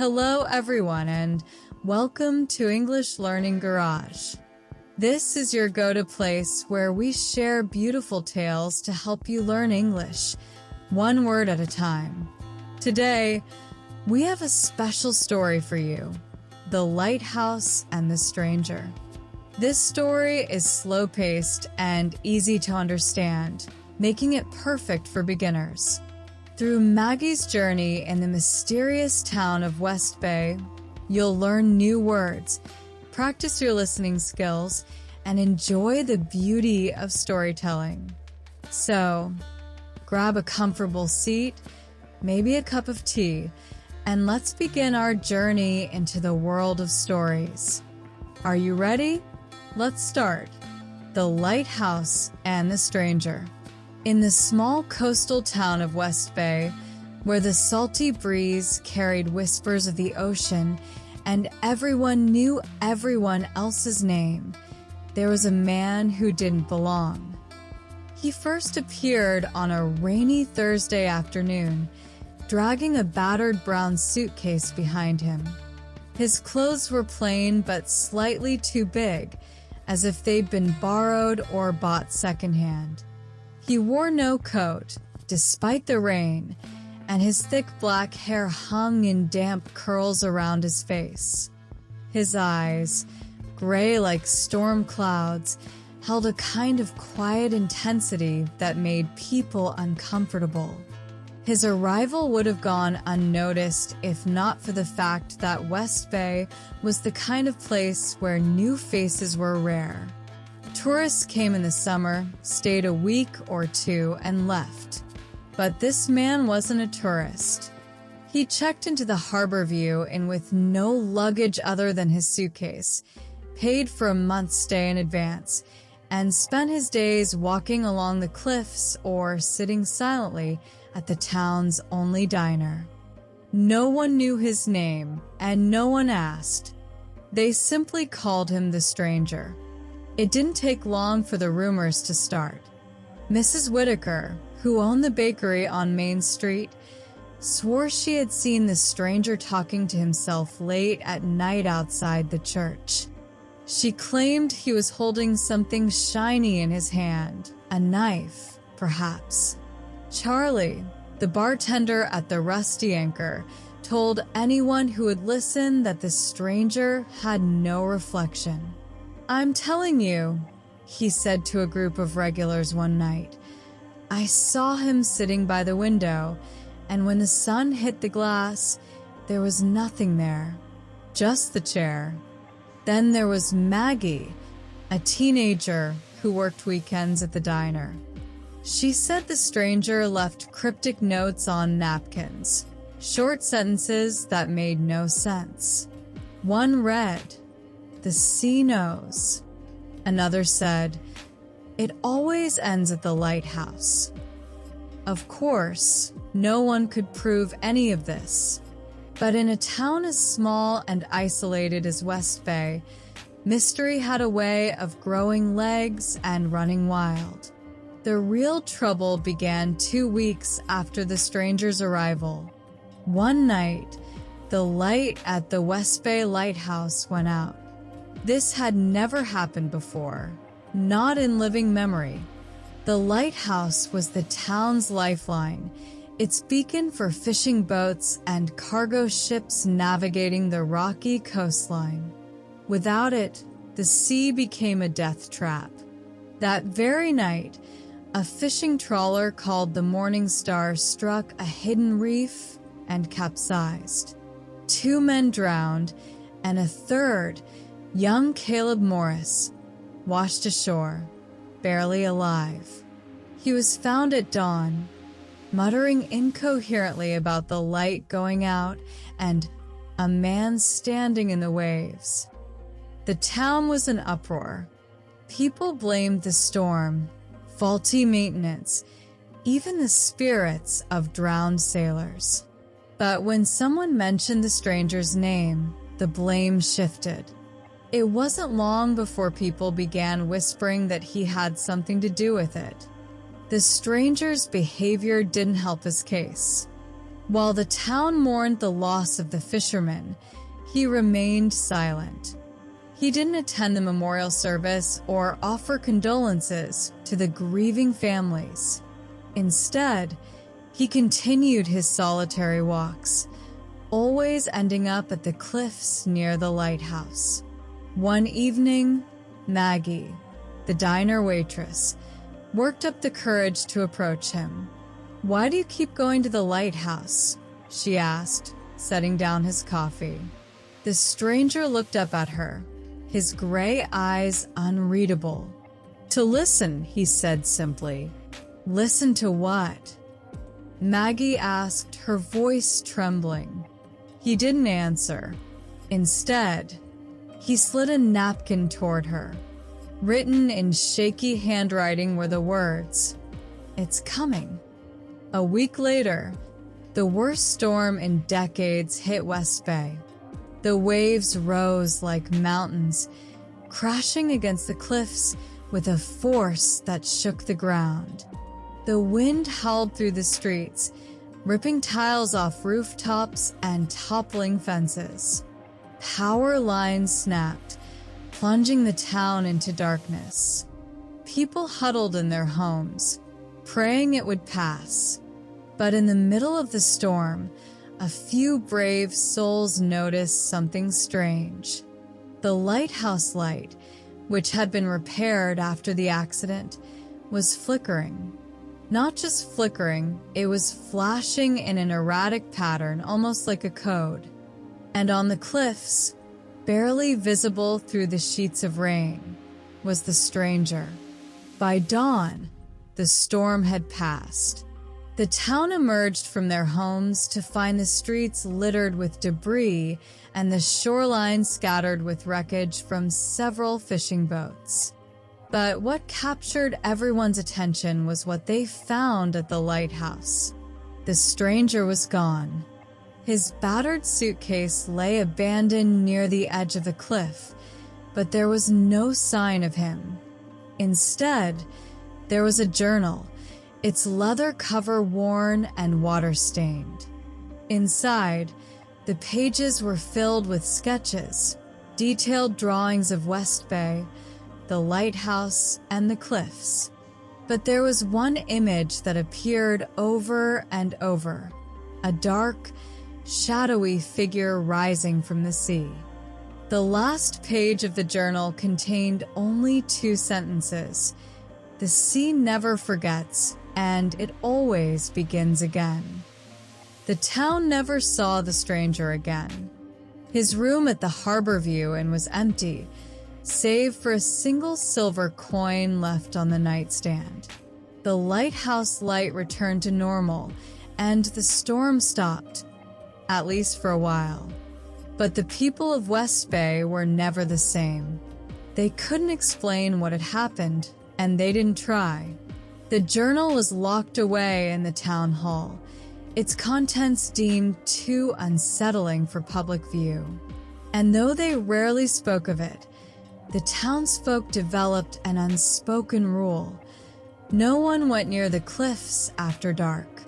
Hello everyone and welcome to English Learning Garage. This is your go-to place where we share beautiful tales to help you learn English, one word at a time. Today, we have a special story for you, The Lighthouse and The Stranger. This story is slow-paced and easy to understand, making it perfect for beginners. Through Maggie's journey in the mysterious town of West Bay, you'll learn new words, practice your listening skills, and enjoy the beauty of storytelling. So, grab a comfortable seat, maybe a cup of tea, and let's begin our journey into the world of stories. Are you ready? Let's start. The Lighthouse and the Stranger. In the small coastal town of West Bay, where the salty breeze carried whispers of the ocean and everyone knew everyone else's name, there was a man who didn't belong. He first appeared on a rainy Thursday afternoon, dragging a battered brown suitcase behind him. His clothes were plain but slightly too big, as if they'd been borrowed or bought secondhand. He wore no coat, despite the rain, and his thick black hair hung in damp curls around his face. His eyes, gray like storm clouds, held a kind of quiet intensity that made people uncomfortable. His arrival would have gone unnoticed if not for the fact that West Bay was the kind of place where new faces were rare. Tourists came in the summer, stayed a week or two, and left. But this man wasn't a tourist. He checked into the harbor view and with no luggage other than his suitcase, paid for a month's stay in advance, and spent his days walking along the cliffs or sitting silently at the town's only diner. No one knew his name, and no one asked. They simply called him the Stranger. It didn't take long for the rumors to start. Mrs. Whitaker, who owned the bakery on Main Street, swore she had seen the stranger talking to himself late at night outside the church. She claimed he was holding something shiny in his hand, a knife, perhaps. Charlie, the bartender at the Rusty Anchor, told anyone who would listen that the stranger had no reflection. "I'm telling you," he said to a group of regulars one night, "I saw him sitting by the window, and when the sun hit the glass, there was nothing there, just the chair." Then there was Maggie, a teenager who worked weekends at the diner. She said the stranger left cryptic notes on napkins, short sentences that made no sense. One read, "The sea knows." Another said, "It always ends at the lighthouse." Of course, no one could prove any of this. But in a town as small and isolated as West Bay, mystery had a way of growing legs and running wild. The real trouble began 2 weeks after the stranger's arrival. One night, the light at the West Bay lighthouse went out. This had never happened before, not in living memory. The lighthouse was the town's lifeline, its beacon for fishing boats and cargo ships navigating the rocky coastline. Without it, the sea became a death trap. That very night, a fishing trawler called the Morning Star struck a hidden reef and capsized. 2 men drowned, and a third, young Caleb Morris, washed ashore, barely alive. He was found at dawn, muttering incoherently about the light going out and a man standing in the waves. The town was in uproar. People blamed the storm, faulty maintenance, even the spirits of drowned sailors. But when someone mentioned the stranger's name, the blame shifted. It wasn't long before people began whispering that he had something to do with it. The stranger's behavior didn't help his case. While the town mourned the loss of the fisherman, he remained silent. He didn't attend the memorial service or offer condolences to the grieving families. Instead, he continued his solitary walks, always ending up at the cliffs near the lighthouse. One evening, Maggie, the diner waitress, worked up the courage to approach him. "Why do you keep going to the lighthouse?" she asked, setting down his coffee. The stranger looked up at her, his gray eyes unreadable. "To listen," he said simply. "Listen to what?" Maggie asked, her voice trembling. He didn't answer. Instead, he slid a napkin toward her. Written in shaky handwriting were the words, "It's coming." A week later, the worst storm in decades hit West Bay. The waves rose like mountains, crashing against the cliffs with a force that shook the ground. The wind howled through the streets, ripping tiles off rooftops and toppling fences. Power lines snapped, plunging the town into darkness. People huddled in their homes, praying it would pass. But in the middle of the storm, a few brave souls noticed something strange. The lighthouse light, which had been repaired after the accident, was flickering. Not just flickering, it was flashing in an erratic pattern, almost like a code. And on the cliffs, barely visible through the sheets of rain, was the stranger. By dawn, the storm had passed. The town emerged from their homes to find the streets littered with debris and the shoreline scattered with wreckage from several fishing boats. But what captured everyone's attention was what they found at the lighthouse. The stranger was gone. His battered suitcase lay abandoned near the edge of the cliff, but there was no sign of him. Instead, there was a journal, its leather cover worn and water-stained. Inside, the pages were filled with sketches, detailed drawings of West Bay, the lighthouse, and the cliffs. But there was one image that appeared over and over, a dark, shadowy figure rising from the sea. The last page of the journal contained only 2 sentences. "The sea never forgets, and it always begins again." The town never saw the stranger again. His room at the Harbor View Inn was empty, save for a single silver coin left on the nightstand. The lighthouse light returned to normal, and the storm stopped, at least for a while. But the people of West Bay were never the same. They couldn't explain what had happened, and they didn't try. The journal was locked away in the town hall, its contents deemed too unsettling for public view. And though they rarely spoke of it, the townsfolk developed an unspoken rule. No one went near the cliffs after dark.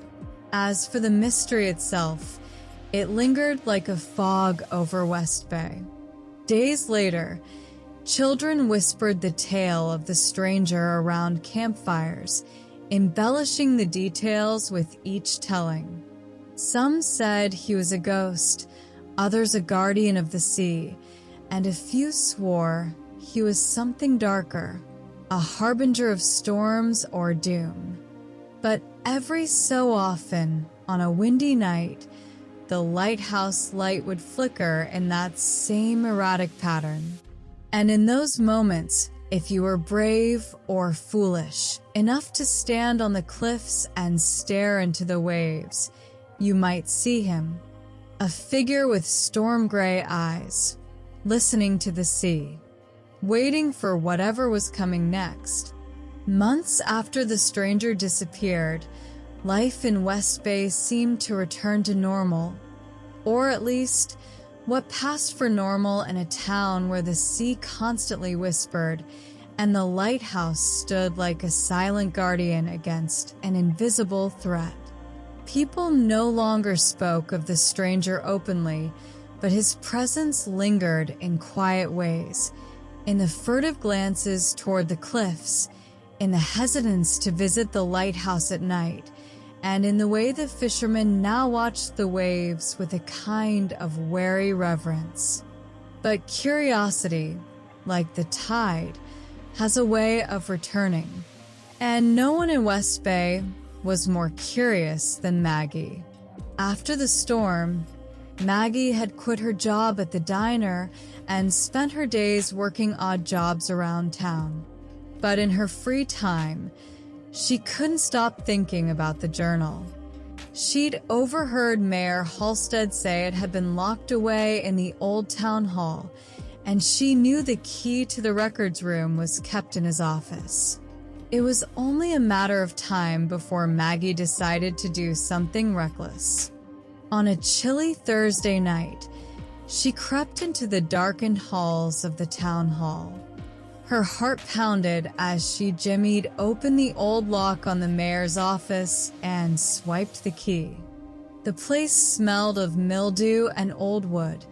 As for the mystery itself, it lingered like a fog over West Bay. Days later, children whispered the tale of the stranger around campfires, embellishing the details with each telling. Some said he was a ghost, others a guardian of the sea, and a few swore he was something darker, a harbinger of storms or doom. But every so often, on a windy night, the lighthouse light would flicker in that same erratic pattern. And in those moments, if you were brave or foolish enough to stand on the cliffs and stare into the waves, you might see him, a figure with storm-gray eyes, listening to the sea, waiting for whatever was coming next. Months after the stranger disappeared, life in West Bay seemed to return to normal, or at least what passed for normal in a town where the sea constantly whispered and the lighthouse stood like a silent guardian against an invisible threat. People no longer spoke of the stranger openly, but his presence lingered in quiet ways, in the furtive glances toward the cliffs, in the hesitance to visit the lighthouse at night, and in the way the fishermen now watched the waves with a kind of wary reverence. But curiosity, like the tide, has a way of returning, and no one in West Bay was more curious than Maggie. After the storm, Maggie had quit her job at the diner and spent her days working odd jobs around town. But in her free time, she couldn't stop thinking about the journal. She'd overheard Mayor Halstead say it had been locked away in the old town hall, and she knew the key to the records room was kept in his office. It was only a matter of time before Maggie decided to do something reckless. On a chilly Thursday night, she crept into the darkened halls of the town hall. Her heart pounded as she jimmied open the old lock on the mayor's office and swiped the key. The place smelled of mildew and old wood,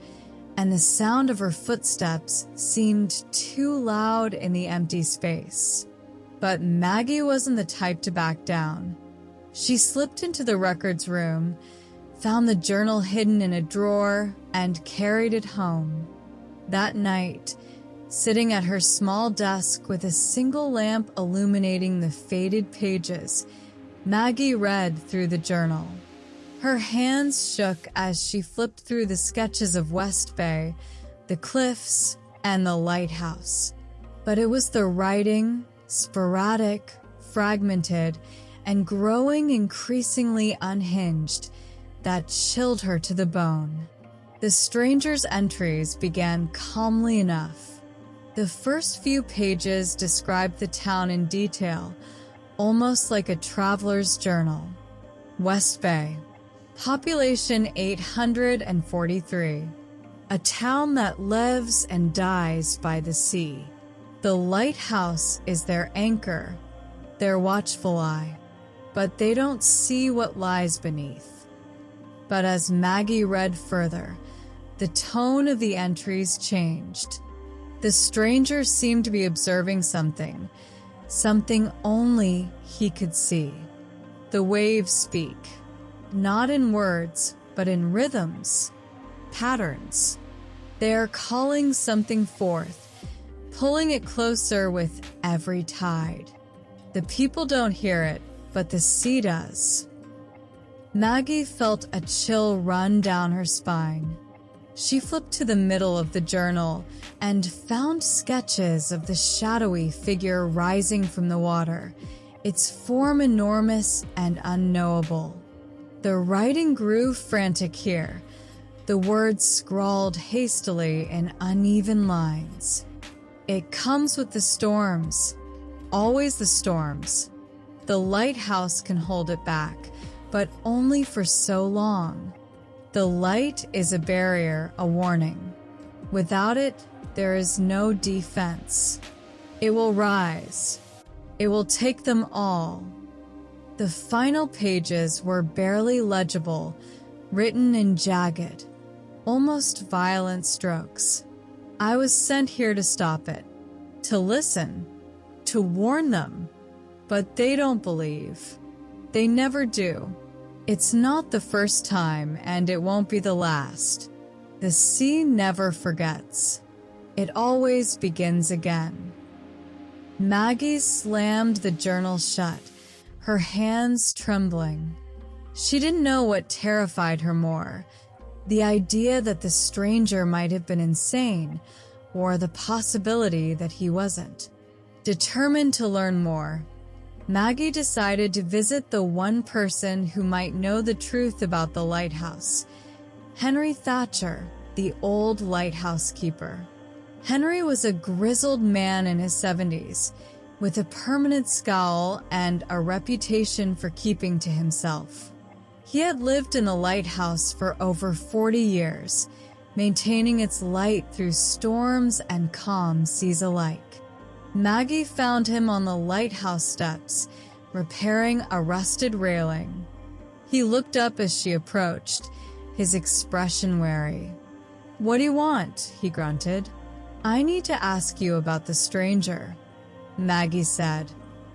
and the sound of her footsteps seemed too loud in the empty space. But Maggie wasn't the type to back down. She slipped into the records room, found the journal hidden in a drawer, and carried it home. That night, sitting at her small desk with a single lamp illuminating the faded pages, Maggie read through the journal. Her hands shook as she flipped through the sketches of West Bay, the cliffs, and the lighthouse. But it was the writing, sporadic, fragmented, and growing increasingly unhinged, that chilled her to the bone. The stranger's entries began calmly enough. The first few pages described the town in detail, almost like a traveler's journal. West Bay, population 843, a town that lives and dies by the sea. The lighthouse is their anchor, their watchful eye, but they don't see what lies beneath. But as Maggie read further, the tone of the entries changed. The stranger seemed to be observing something only he could see. The waves speak, not in words, but in rhythms, patterns. They are calling something forth, pulling it closer with every tide. The people don't hear it, but the sea does. Maggie felt a chill run down her spine. She flipped to the middle of the journal and found sketches of the shadowy figure rising from the water, its form enormous and unknowable. The writing grew frantic here, the words scrawled hastily in uneven lines. It comes with the storms, always the storms. The lighthouse can hold it back, but only for so long. The light is a barrier, a warning. Without it, there is no defense. It will rise. It will take them all. The final pages were barely legible, written in jagged, almost violent strokes. I was sent here to stop it, to listen, to warn them. But they don't believe. They never do. It's not the first time, and it won't be the last. The sea never forgets. It always begins again. Maggie slammed the journal shut, her hands trembling. She didn't know what terrified her more, the idea that the stranger might have been insane, or the possibility that he wasn't. Determined to learn more, Maggie decided to visit the one person who might know the truth about the lighthouse, Henry Thatcher, the old lighthouse keeper. Henry was a grizzled man in his 70s, with a permanent scowl and a reputation for keeping to himself. He had lived in the lighthouse for over 40 years, maintaining its light through storms and calm seas alike. Maggie found him on the lighthouse steps, repairing a rusted railing. He looked up as she approached, his expression wary. "What do you want?" he grunted. "I need to ask you about the stranger," Maggie said,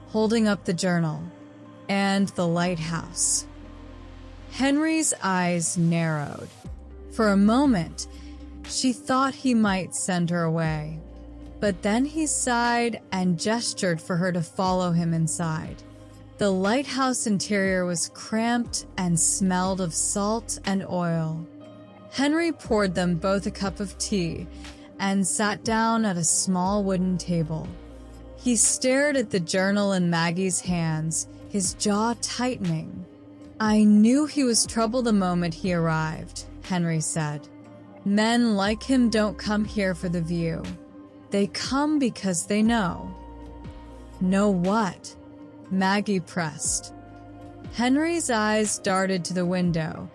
holding up the journal. "And the lighthouse." Henry's eyes narrowed. For a moment, she thought he might send her away. But then he sighed and gestured for her to follow him inside. The lighthouse interior was cramped and smelled of salt and oil. Henry poured them both a cup of tea and sat down at a small wooden table. He stared at the journal in Maggie's hands, his jaw tightening. "I knew he was trouble the moment he arrived," Henry said. "Men like him don't come here for the view. They come because they know." "Know what?" Maggie pressed. Henry's eyes darted to the window,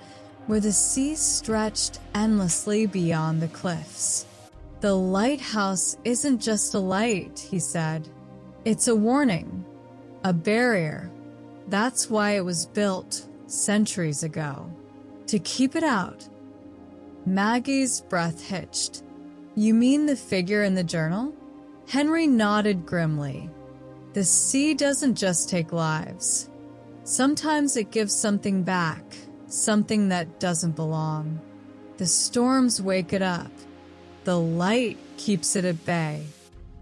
where the sea stretched endlessly beyond the cliffs. "The lighthouse isn't just a light," he said. "It's a warning, a barrier. That's why it was built centuries ago. To keep it out." Maggie's breath hitched. "You mean the figure in the journal?" Henry nodded grimly. "The sea doesn't just take lives. Sometimes it gives something back, something that doesn't belong. The storms wake it up. The light keeps it at bay.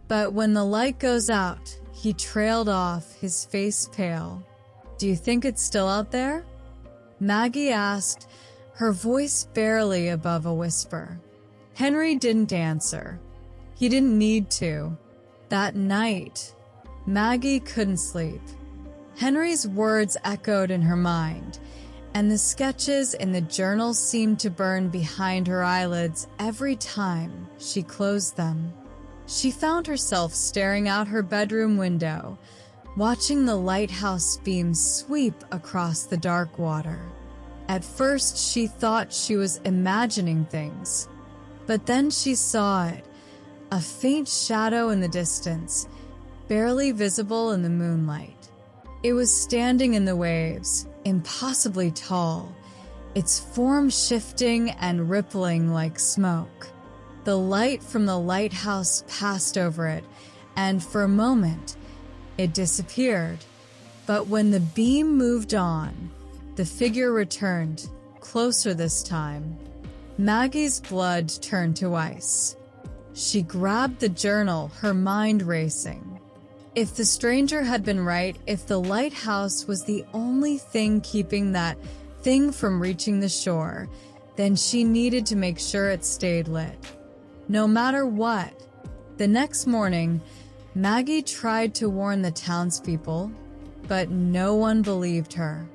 But when the light goes out," he trailed off, his face pale. "Do you think it's still out there?" Maggie asked, her voice barely above a whisper. Henry didn't answer. He didn't need to. That night, Maggie couldn't sleep. Henry's words echoed in her mind, and the sketches in the journal seemed to burn behind her eyelids every time she closed them. She found herself staring out her bedroom window, watching the lighthouse beams sweep across the dark water. At first, she thought she was imagining things, but then she saw it, a faint shadow in the distance, barely visible in the moonlight. It was standing in the waves, impossibly tall, its form shifting and rippling like smoke. The light from the lighthouse passed over it, and for a moment, it disappeared. But when the beam moved on, the figure returned, closer this time. Maggie's blood turned to ice. She grabbed the journal, her mind racing. If the stranger had been right, if the lighthouse was the only thing keeping that thing from reaching the shore, then she needed to make sure it stayed lit. No matter what. The next morning, Maggie tried to warn the townspeople, but no one believed her.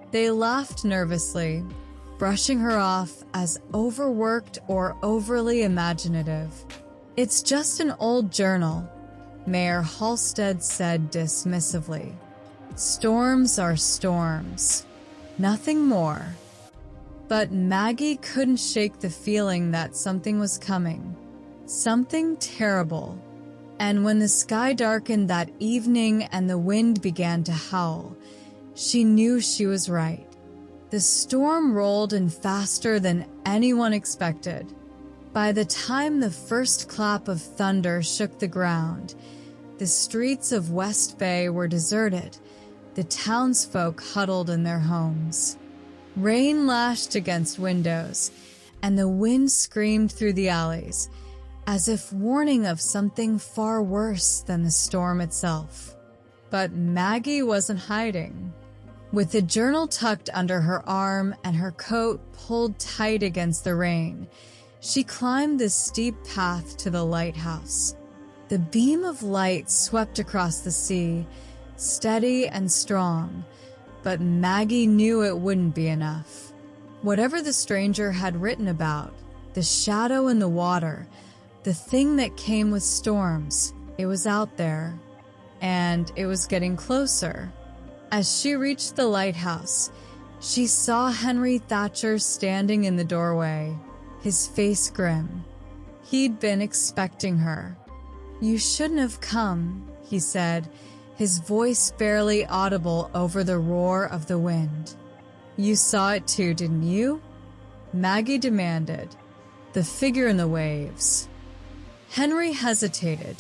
They laughed nervously, brushing her off as overworked or overly imaginative. "It's just an old journal," Mayor Halstead said dismissively. "Storms are storms. Nothing more." But Maggie couldn't shake the feeling that something was coming. Something terrible. And when the sky darkened that evening and the wind began to howl, she knew she was right. The storm rolled in faster than anyone expected. By the time the first clap of thunder shook the ground, the streets of West Bay were deserted, the townsfolk huddled in their homes. Rain lashed against windows, and the wind screamed through the alleys, as if warning of something far worse than the storm itself. But Maggie wasn't hiding. With the journal tucked under her arm and her coat pulled tight against the rain, she climbed the steep path to the lighthouse. The beam of light swept across the sea, steady and strong, but Maggie knew it wouldn't be enough. Whatever the stranger had written about, the shadow in the water, the thing that came with storms, it was out there, and it was getting closer. As she reached the lighthouse, she saw Henry Thatcher standing in the doorway, his face grim. He'd been expecting her. "You shouldn't have come," he said, his voice barely audible over the roar of the wind. You saw it too, didn't you? Maggie demanded. The figure in the waves. Henry hesitated,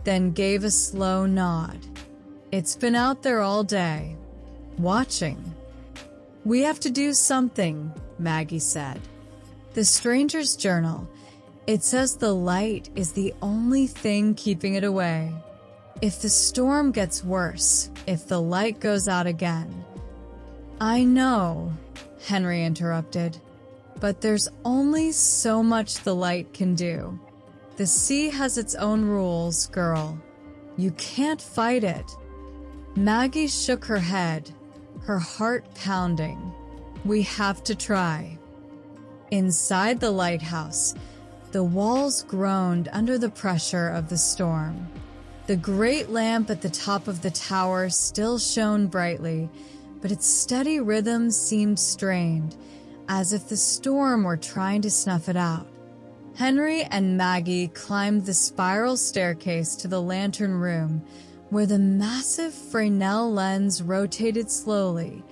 then gave a slow nod. It's been out there all day, watching. We have to do something, Maggie said. The stranger's journal. It says the light is the only thing keeping it away. If the storm gets worse, if the light goes out again. I know, Henry interrupted, but there's only so much the light can do. The sea has its own rules, girl. You can't fight it. Maggie shook her head, her heart pounding. We have to try. Inside the lighthouse, the walls groaned under the pressure of the storm. The great lamp at the top of the tower still shone brightly, but its steady rhythm seemed strained, as if the storm were trying to snuff it out. Henry and Maggie climbed the spiral staircase to the lantern room, where the massive Fresnel lens rotated slowly,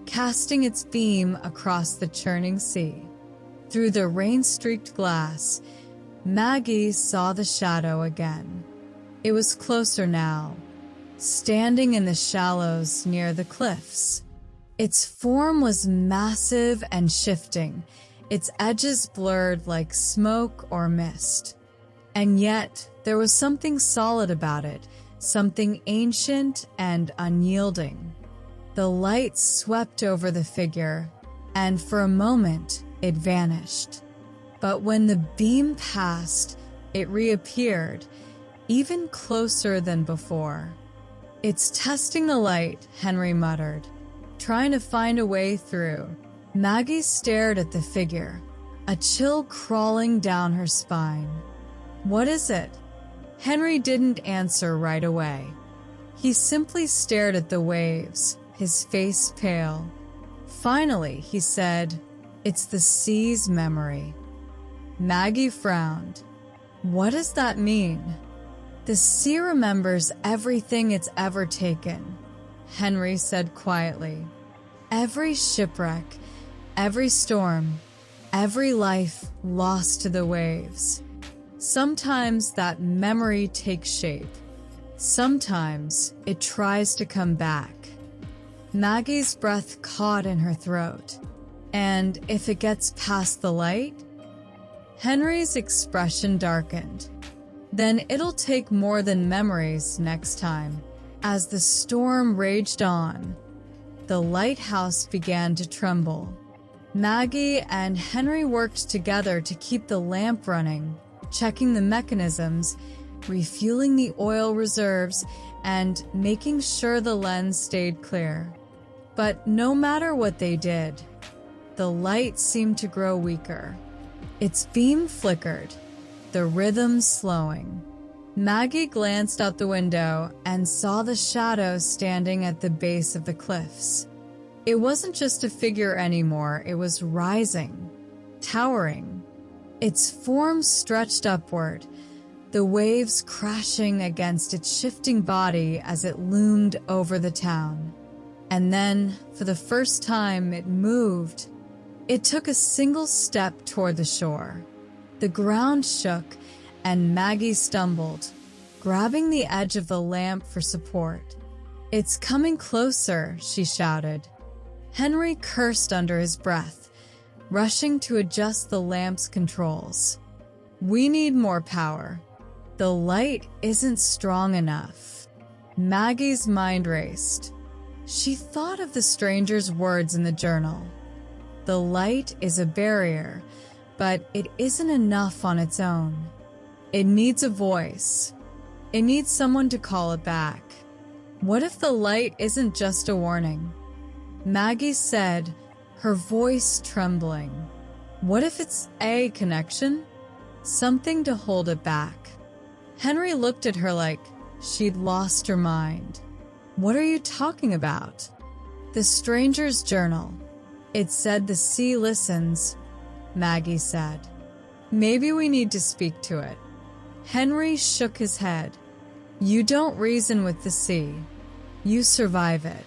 casting its beam across the churning sea. Through the rain-streaked glass, Maggie saw the shadow again. It was closer now, standing in the shallows near the cliffs. Its form was massive and shifting, its edges blurred like smoke or mist. And yet, there was something solid about it, something ancient and unyielding. The light swept over the figure, and for a moment, it vanished. But when the beam passed, it reappeared, even closer than before. It's testing the light, Henry muttered, trying to find a way through. Maggie stared at the figure, a chill crawling down her spine. What is it? Henry didn't answer right away. He simply stared at the waves, his face pale. Finally, he said, It's the sea's memory. Maggie frowned. What does that mean? The sea remembers everything it's ever taken, Henry said quietly. Every shipwreck, every storm, every life lost to the waves. Sometimes that memory takes shape. Sometimes it tries to come back. Maggie's breath caught in her throat. And if it gets past the light? Henry's expression darkened. Then it'll take more than memories next time. As the storm raged on, the lighthouse began to tremble. Maggie and Henry worked together to keep the lamp running, checking the mechanisms, refueling the oil reserves, and making sure the lens stayed clear. But no matter what they did, the light seemed to grow weaker. Its beam flickered, the rhythm slowing. Maggie glanced out the window and saw the shadow standing at the base of the cliffs. It wasn't just a figure anymore, it was rising, towering. Its form stretched upward, the waves crashing against its shifting body as it loomed over the town. And then, for the first time, it moved. It took a single step toward the shore. The ground shook, and Maggie stumbled, grabbing the edge of the lamp for support. It's coming closer, she shouted. Henry cursed under his breath, rushing to adjust the lamp's controls. We need more power. The light isn't strong enough. Maggie's mind raced. She thought of the stranger's words in the journal. The light is a barrier, but it isn't enough on its own. It needs a voice. It needs someone to call it back. What if the light isn't just a warning? Maggie said, her voice trembling. What if it's a connection? Something to hold it back. Henry looked at her like she'd lost her mind. What are you talking about? The stranger's journal. It said the sea listens, Maggie said. Maybe we need to speak to it. Henry shook his head. You don't reason with the sea. You survive it.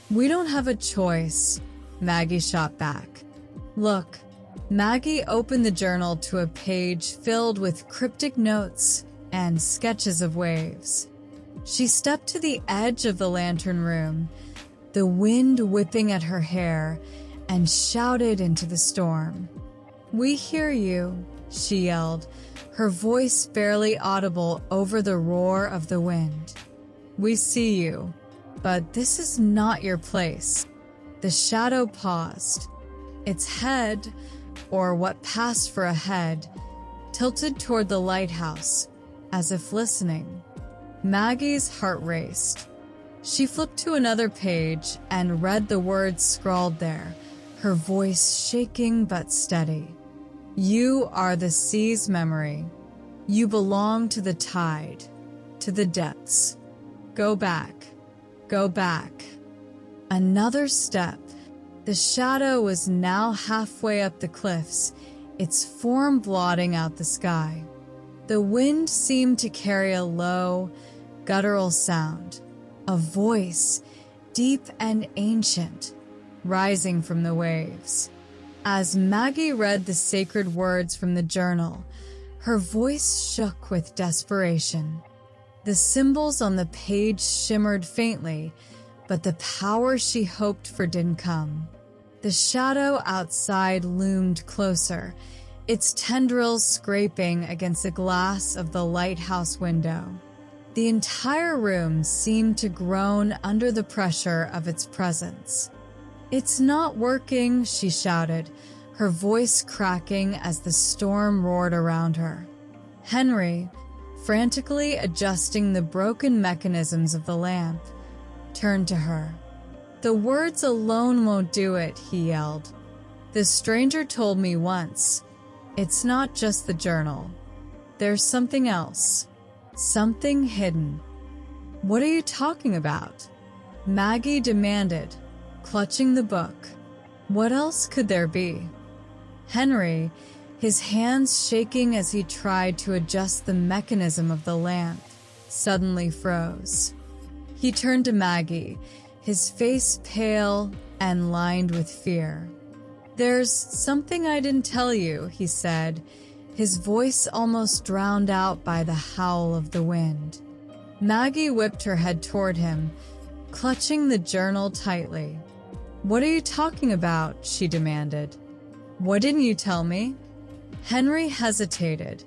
We don't have a choice, Maggie shot back. Look. Maggie opened the journal to a page filled with cryptic notes and sketches of waves. She stepped to the edge of the lantern room, the wind whipping at her hair, and shouted into the storm. "We hear you," she yelled, her voice barely audible over the roar of the wind. "We see you, but this is not your place." The shadow paused. Its head, or what passed for a head, tilted toward the lighthouse, as if listening. Maggie's heart raced. She flipped to another page and read the words scrawled there, her voice shaking but steady. "You are the sea's memory. You belong to the tide, to the depths. Go back, go back." Another step. The shadow was now halfway up the cliffs, its form blotting out the sky. The wind seemed to carry a low, guttural sound, a voice, deep and ancient, rising from the waves. As Maggie read the sacred words from the journal, her voice shook with desperation. The symbols on the page shimmered faintly, but the power she hoped for didn't come. The shadow outside loomed closer, its tendrils scraping against the glass of the lighthouse window. The entire room seemed to groan under the pressure of its presence. "It's not working," she shouted, her voice cracking as the storm roared around her. Henry, frantically adjusting the broken mechanisms of the lamp, turned to her. "The words alone won't do it," he yelled. "The stranger told me once. It's not just the journal. There's something else. Something hidden." "What are you talking about?" Maggie demanded, clutching the book. What else could there be? Henry, his hands shaking as he tried to adjust the mechanism of the lamp, suddenly froze. He turned to Maggie, his face pale and lined with fear. "There's something I didn't tell you," he said, his voice almost drowned out by the howl of the wind. Maggie whipped her head toward him, clutching the journal tightly. "What are you talking about?" she demanded. "What didn't you tell me?" Henry hesitated,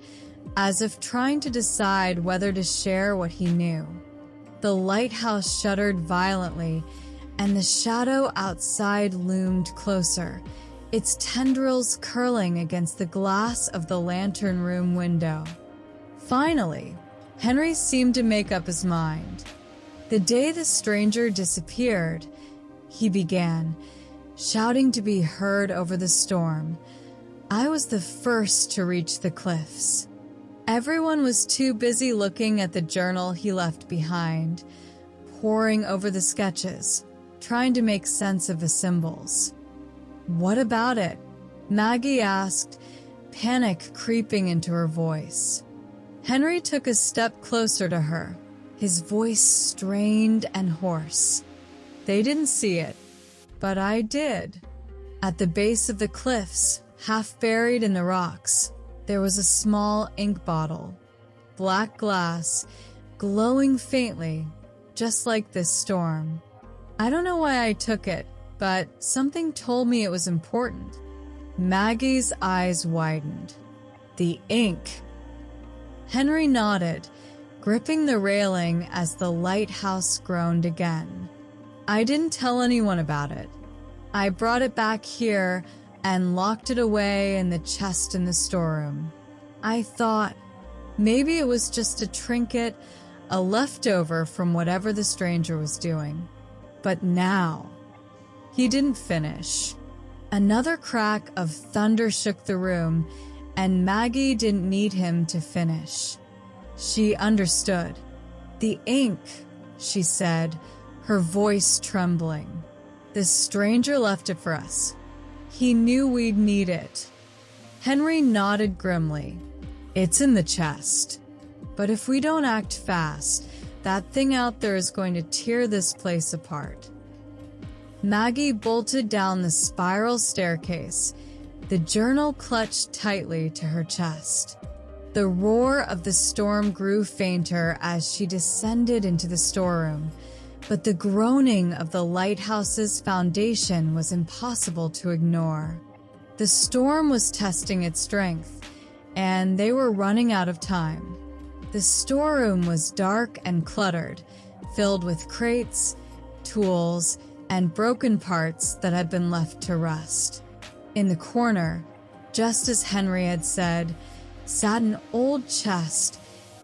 as if trying to decide whether to share what he knew. The lighthouse shuddered violently, and the shadow outside loomed closer, its tendrils curling against the glass of the lantern room window. Finally, Henry seemed to make up his mind. "The day the stranger disappeared," he began, shouting to be heard over the storm, "I was the first to reach the cliffs." Everyone was too busy looking at the journal he left behind, poring over the sketches, trying to make sense of the symbols. "What about it?" Maggie asked, panic creeping into her voice. Henry took a step closer to her, his voice strained and hoarse. "They didn't see it, but I did." At the base of the cliffs, half buried in the rocks, there was a small ink bottle, black glass, glowing faintly, just like this storm. "I don't know why I took it, but something told me it was important." Maggie's eyes widened. "The ink." Henry nodded, gripping the railing as the lighthouse groaned again. "I didn't tell anyone about it. I brought it back here and locked it away in the chest in the storeroom. I thought maybe it was just a trinket, a leftover from whatever the stranger was doing. But now..." He didn't finish. Another crack of thunder shook the room, and Maggie didn't need him to finish. She understood. "The ink," she said, her voice trembling. "The stranger left it for us. He knew we'd need it." Henry nodded grimly. "It's in the chest. But if we don't act fast, that thing out there is going to tear this place apart." Maggie bolted down the spiral staircase, the journal clutched tightly to her chest. The roar of the storm grew fainter as she descended into the storeroom, but the groaning of the lighthouse's foundation was impossible to ignore. The storm was testing its strength, and they were running out of time. The storeroom was dark and cluttered, filled with crates, tools, and broken parts that had been left to rust. In the corner, just as Henry had said, sat an old chest,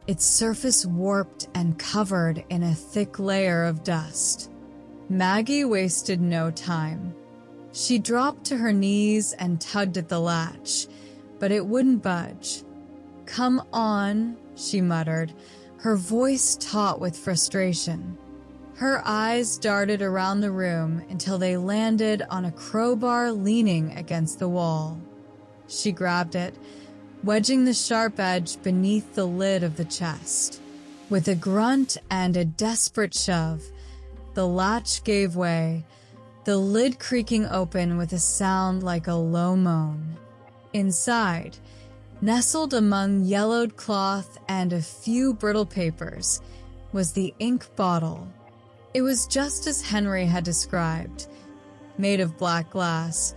its surface warped and covered in a thick layer of dust. Maggie wasted no time. She dropped to her knees and tugged at the latch, but it wouldn't budge. "Come on," she muttered, her voice taut with frustration. Her eyes darted around the room until they landed on a crowbar leaning against the wall. She grabbed it, wedging the sharp edge beneath the lid of the chest. With a grunt and a desperate shove, the latch gave way, the lid creaking open with a sound like a low moan. Inside, nestled among yellowed cloth and a few brittle papers, was the ink bottle. It was just as Henry had described, made of black glass,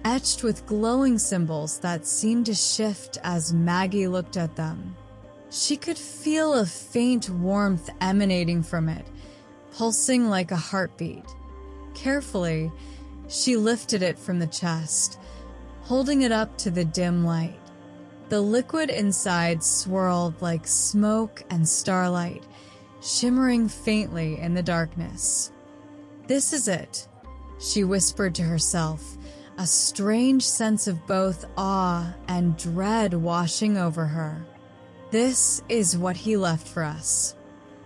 etched with glowing symbols that seemed to shift as Maggie looked at them. She could feel a faint warmth emanating from it, pulsing like a heartbeat. Carefully, she lifted it from the chest, holding it up to the dim light. The liquid inside swirled like smoke and starlight, shimmering faintly in the darkness. "This is it," she whispered to herself, a strange sense of both awe and dread washing over her. "This is what he left for us."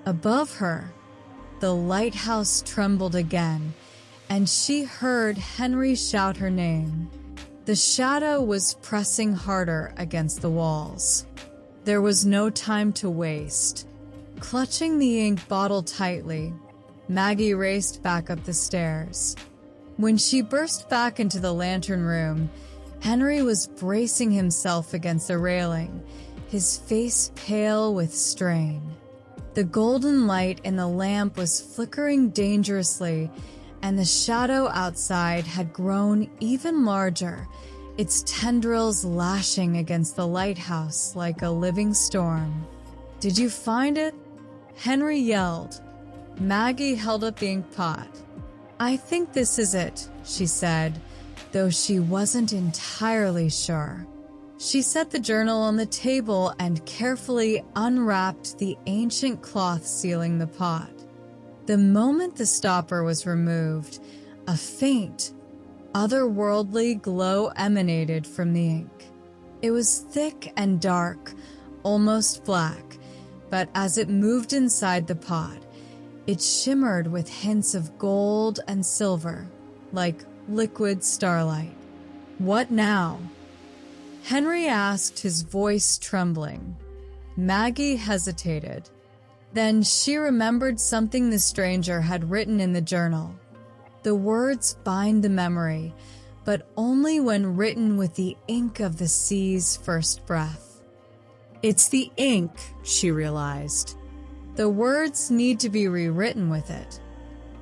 Above her, the lighthouse trembled again, and she heard Henry shout her name. The shadow was pressing harder against the walls. There was no time to waste. Clutching the ink bottle tightly, Maggie raced back up the stairs. When she burst back into the lantern room, Henry was bracing himself against the railing, his face pale with strain. The golden light in the lamp was flickering dangerously, and the shadow outside had grown even larger, its tendrils lashing against the lighthouse like a living storm. "Did you find it?" Henry yelled. Maggie held up the ink pot. "I think this is it," she said, though she wasn't entirely sure. She set the journal on the table and carefully unwrapped the ancient cloth sealing the pot. The moment the stopper was removed, a faint, otherworldly glow emanated from the ink. It was thick and dark, almost black, but as it moved inside the pot, it shimmered with hints of gold and silver, like liquid starlight. "What now?" Henry asked, his voice trembling. Maggie hesitated. Then she remembered something the stranger had written in the journal. The words bind the memory, but only when written with the ink of the sea's first breath. "It's the ink," she realized. The words need to be rewritten with it.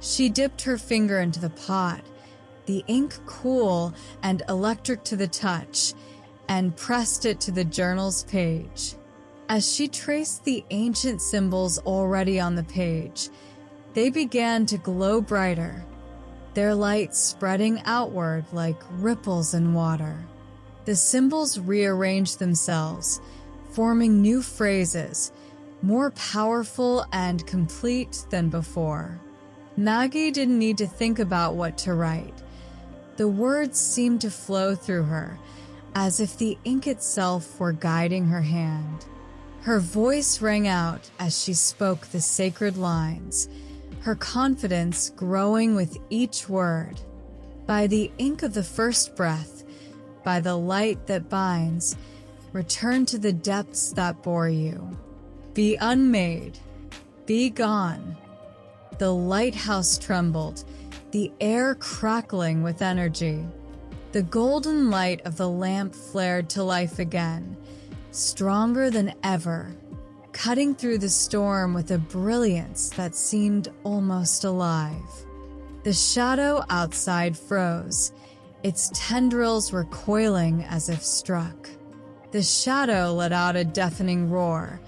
She dipped her finger into the pot, the ink cool and electric to the touch, and pressed it to the journal's page. As she traced the ancient symbols already on the page, they began to glow brighter, their light spreading outward like ripples in water. The symbols rearranged themselves, forming new phrases, more powerful and complete than before. Maggie didn't need to think about what to write. The words seemed to flow through her, as if the ink itself were guiding her hand. Her voice rang out as she spoke the sacred lines, her confidence growing with each word. "By the ink of the first breath, by the light that binds, return to the depths that bore you. Be unmade, be gone." The lighthouse trembled, the air crackling with energy. The golden light of the lamp flared to life again, stronger than ever, cutting through the storm with a brilliance that seemed almost alive. The shadow outside froze, its tendrils recoiling as if struck. The shadow let out a deafening roar,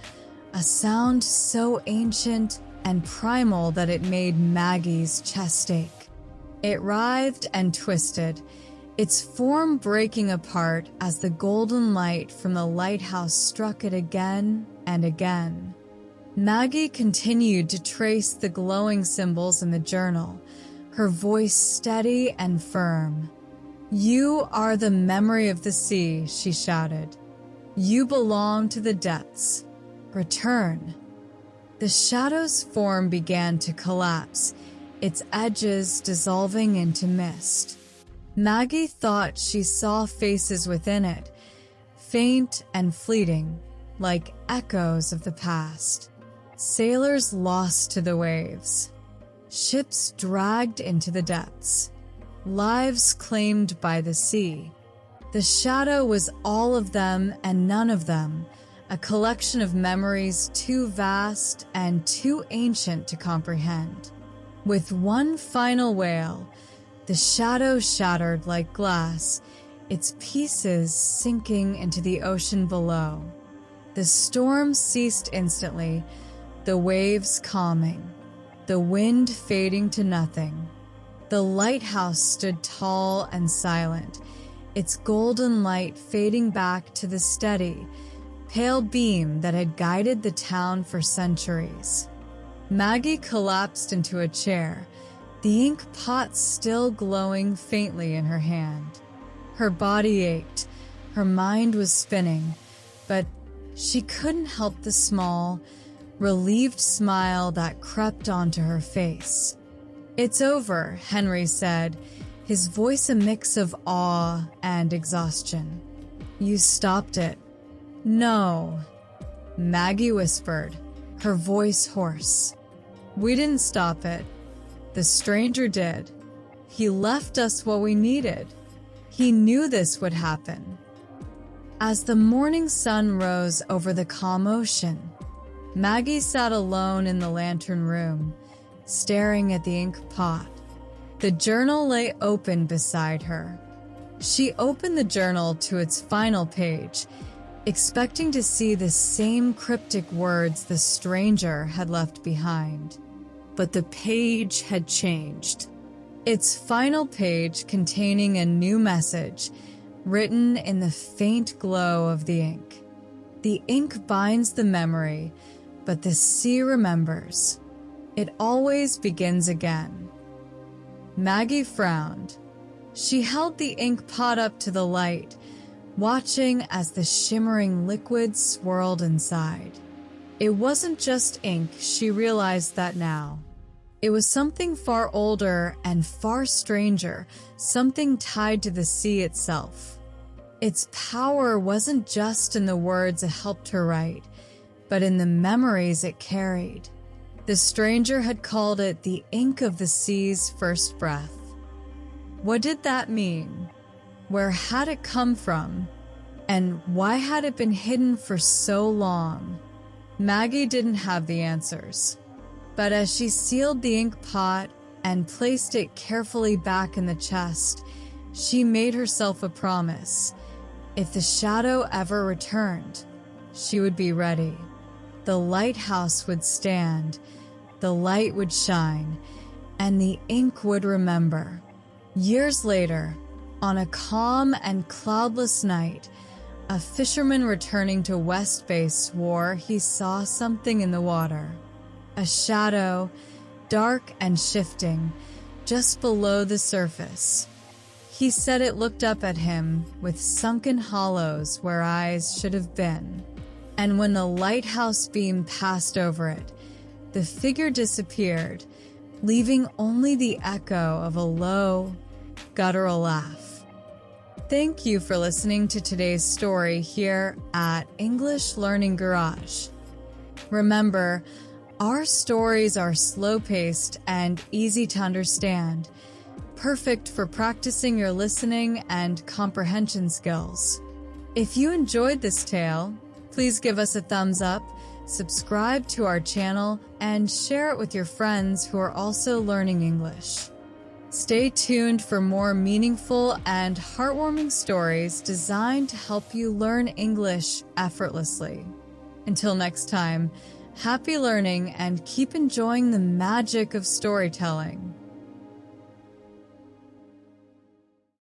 a sound so ancient and primal that it made Maggie's chest ache. It writhed and twisted, its form breaking apart as the golden light from the lighthouse struck it again and again. Maggie continued to trace the glowing symbols in the journal, her voice steady and firm. "You are the memory of the sea," she shouted. "You belong to the depths. Return." The shadow's form began to collapse, its edges dissolving into mist. Maggie thought she saw faces within it, faint and fleeting, like echoes of the past. Sailors lost to the waves. Ships dragged into the depths. Lives claimed by the sea. The shadow was all of them and none of them, a collection of memories too vast and too ancient to comprehend. With one final wail, the shadow shattered like glass, its pieces sinking into the ocean below. The storm ceased instantly, the waves calming, the wind fading to nothing. The lighthouse stood tall and silent, its golden light fading back to the steady, pale beam that had guided the town for centuries. Maggie collapsed into a chair, the ink pot still glowing faintly in her hand. Her body ached, her mind was spinning, but she couldn't help the small, relieved smile that crept onto her face. "It's over," Henry said, his voice a mix of awe and exhaustion. "You stopped it." "No," Maggie whispered, her voice hoarse. "We didn't stop it. The stranger did. He left us what we needed. He knew this would happen." As the morning sun rose over the calm ocean, Maggie sat alone in the lantern room, staring at the ink pot. The journal lay open beside her. She opened the journal to its final page, expecting to see the same cryptic words the stranger had left behind. But the page had changed. Its final page containing a new message, written in the faint glow of the ink. "The ink binds the memory, but the sea remembers. It always begins again." Maggie frowned. She held the ink pot up to the light, watching as the shimmering liquid swirled inside. It wasn't just ink, she realized that now. It was something far older and far stranger, something tied to the sea itself. Its power wasn't just in the words it helped her write, but in the memories it carried. The stranger had called it the ink of the sea's first breath. What did that mean? Where had it come from? And why had it been hidden for so long? Maggie didn't have the answers. But as she sealed the ink pot and placed it carefully back in the chest, she made herself a promise. If the shadow ever returned, she would be ready. The lighthouse would stand, the light would shine, and the ink would remember. Years later, on a calm and cloudless night, a fisherman returning to West Bay swore he saw something in the water. A shadow, dark and shifting, just below the surface. He said it looked up at him with sunken hollows where eyes should have been. And when the lighthouse beam passed over it, the figure disappeared, leaving only the echo of a low, guttural laugh. Thank you for listening to today's story here at English Learning Garage. Remember, our stories are slow-paced and easy to understand, perfect for practicing your listening and comprehension skills. If you enjoyed this tale, please give us a thumbs up, subscribe to our channel, and share it with your friends who are also learning English. Stay tuned for more meaningful and heartwarming stories designed to help you learn English effortlessly. Until next time, happy learning and keep enjoying the magic of storytelling.